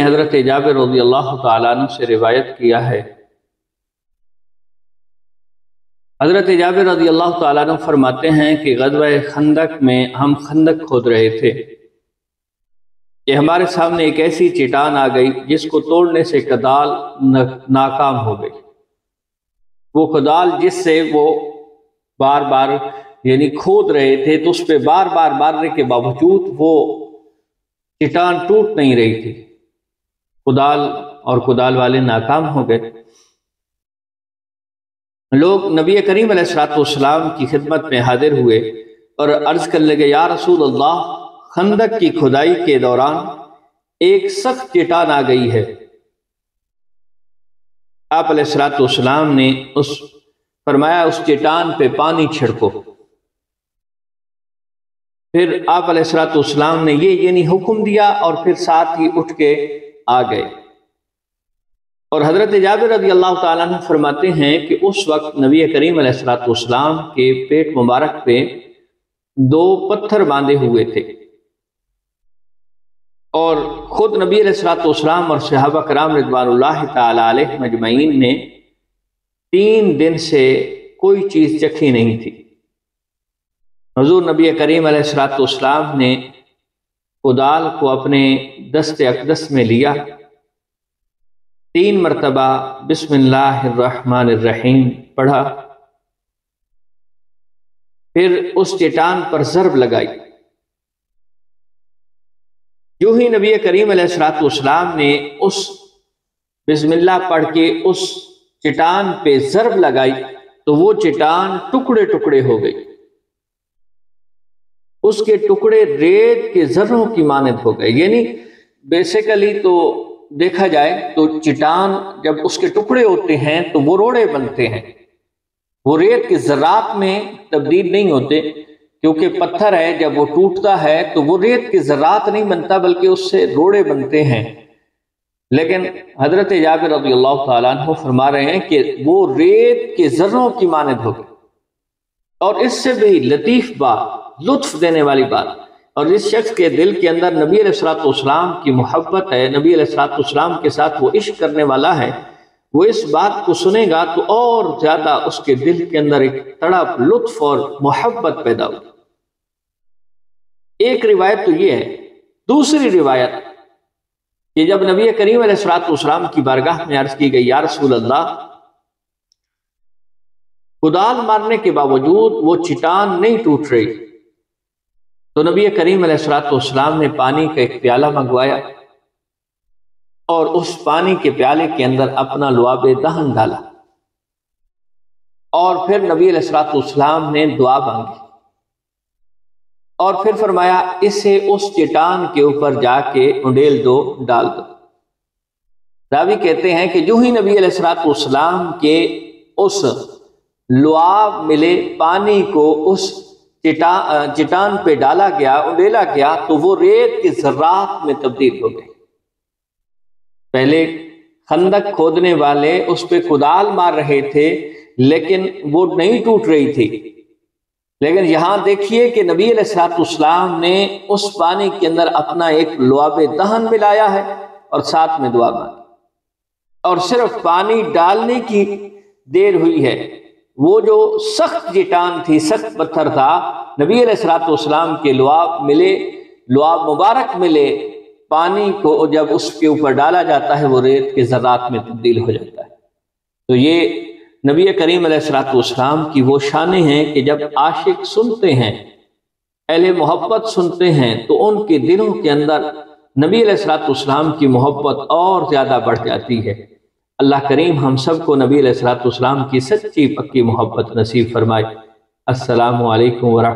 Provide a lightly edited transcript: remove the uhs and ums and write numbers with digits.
حضرت جابر رضی اللہ تعالیٰ عنہ سے روایت کیا ہے، حضرت جابر رضی اللہ تعالیٰ عنہ فرماتے ہیں کہ غزوہ خندق میں ہم خندق کھود رہے تھے کہ ہمارے سامنے ایک ایسی چٹان آ گئی جس کو توڑنے سے کدال ناکام ہو گئی۔ وہ کدال جس سے وہ بار بار یعنی کھود رہے تھے تو اس پہ بار بار مارنے کے باوجود وہ چٹان ٹوٹ نہیں رہی تھی، کدال اور کدال والے ناکام ہو گئے۔ لوگ نبی کریم علیہ الصلوۃ والسلام کی خدمت میں حاضر ہوئے اور عرض کرنے لگے، یا رسول اللہ، خندق کی کھدائی کے دوران ایک سخت چٹان آ گئی ہے۔ آپ علیہ الصلوۃ والسلام نے فرمایا اس چٹان پہ پانی چھڑکو۔ پھر آپ علیہ الصلوۃ والسلام نے یہ حکم دیا اور پھر ساتھ ہی اٹھ کے آ گئے۔ اور حضرت جابر رضی اللہ تعالیٰ عنہ فرماتے ہیں کہ اس وقت نبی کریم علیہ الصلوۃ والسلام کے پیٹ مبارک پہ 2 پتھر باندھے ہوئے تھے، اور خود نبی علیہ الصلوۃ والسلام اور صحابہ کرام رضوان اللہ تعالی علیہم اجمعین نے 3 دن سے کوئی چیز چکھی نہیں تھی۔ حضور نبی کریم علیہ الصلوۃ والسلام نے کدال کو اپنے دست اقدس میں لیا، 3 مرتبہ بسم اللہ الرحمن الرحیم پڑھا، پھر اس چٹان پر ضرب لگائی۔ جو ہی نبی کریم علیہ الصلوۃ والسلام نے اس بسم اللہ پڑھ کے اس چٹان پہ ضرب لگائی تو وہ چٹان ٹکڑے ٹکڑے ہو گئی، اس کے ٹکڑے ریت کے ذروں کی مانند ہو گئے۔ یعنی بیسیکلی تو دیکھا جائے تو چٹان جب اس کے ٹکڑے ہوتے ہیں تو وہ روڑے بنتے ہیں، وہ ریت کے ذرات میں تبدیل نہیں ہوتے، کیونکہ پتھر ہے جب وہ ٹوٹتا ہے تو وہ ریت کے ذرات نہیں بنتا بلکہ اس سے روڑے بنتے ہیں۔ لیکن حضرت جابر رضی اللہ تعالیٰ عنہ فرما رہے ہیں کہ وہ ریت کے ذروں کی مانند ہو گئی۔ اور اس سے بھی لطیف بات، لطف دینے والی بات، اور جس شخص کے دل کے اندر نبی علیہ الصلوۃ والسلام کی محبت ہے، نبی علیہ الصلوۃ والسلام کے ساتھ وہ عشق کرنے والا ہے، وہ اس بات کو سنے گا تو اور زیادہ اس کے دل کے اندر ایک تڑپ، لطف اور محبت پیدا ہوگی۔ ایک روایت تو یہ ہے۔ دوسری روایت کہ جب نبی کریم علیہ الصلوۃ والسلام کی بارگاہ میں عرض کی گئی، یا رسول اللہ، کدال مارنے کے باوجود وہ چٹان نہیں ٹوٹ رہی، تو نبی کریم علیہ الصلوۃ والسلام نے پانی کا ایک پیالہ منگوایا اور اس پانی کے پیالے کے اندر اپنا لعاب دہن ڈالا، اور پھر نبی علیہ الصلوۃ والسلام نے دعا مانگی، اور پھر فرمایا اسے اس چٹان کے اوپر جا کے انڈیل دو، ڈال دو۔ راوی کہتے ہیں کہ جو ہی نبی علیہ الصلوۃ والسلام کے اس لعاب ملے پانی کو اس چٹان پہ ڈالا گیا، انڈیلا گیا، تو وہ ریت کے ذرات میں تبدیل ہو گئی۔ پہلے خندق کھودنے والے اس پہ کدال مار رہے تھے لیکن وہ نہیں ٹوٹ رہی تھی، لیکن یہاں دیکھیے کہ نبی علیہ الصلوۃ والسلام نے اس پانی کے اندر اپنا ایک لعاب دہن ملایا ہے اور ساتھ میں دعا مانگی، اور صرف پانی ڈالنے کی دیر ہوئی ہے۔ وہ جو سخت چٹان تھی، سخت پتھر تھا، نبی علیہ الصلوۃ والسلام کے لعاب ملے، لعاب مبارک ملے، پانی کو جب اس کے اوپر ڈالا جاتا ہے وہ ریت کے ذرات میں تبدیل ہو جاتا ہے۔ تو یہ نبی کریم علیہ الصلوۃ والسلام کی وہ شانیں ہیں کہ جب عاشق سنتے ہیں، اہل محبت سنتے ہیں، تو ان کے دلوں کے اندر نبی علیہ الصلوۃ والسلام کی محبت اور زیادہ بڑھ جاتی ہے۔ اللہ کریم ہم سب کو نبی علیہ الصلوۃ والسلام کی سچی پکی محبت نصیب فرمائے۔ السلام علیکم ورحمۃ اللہ۔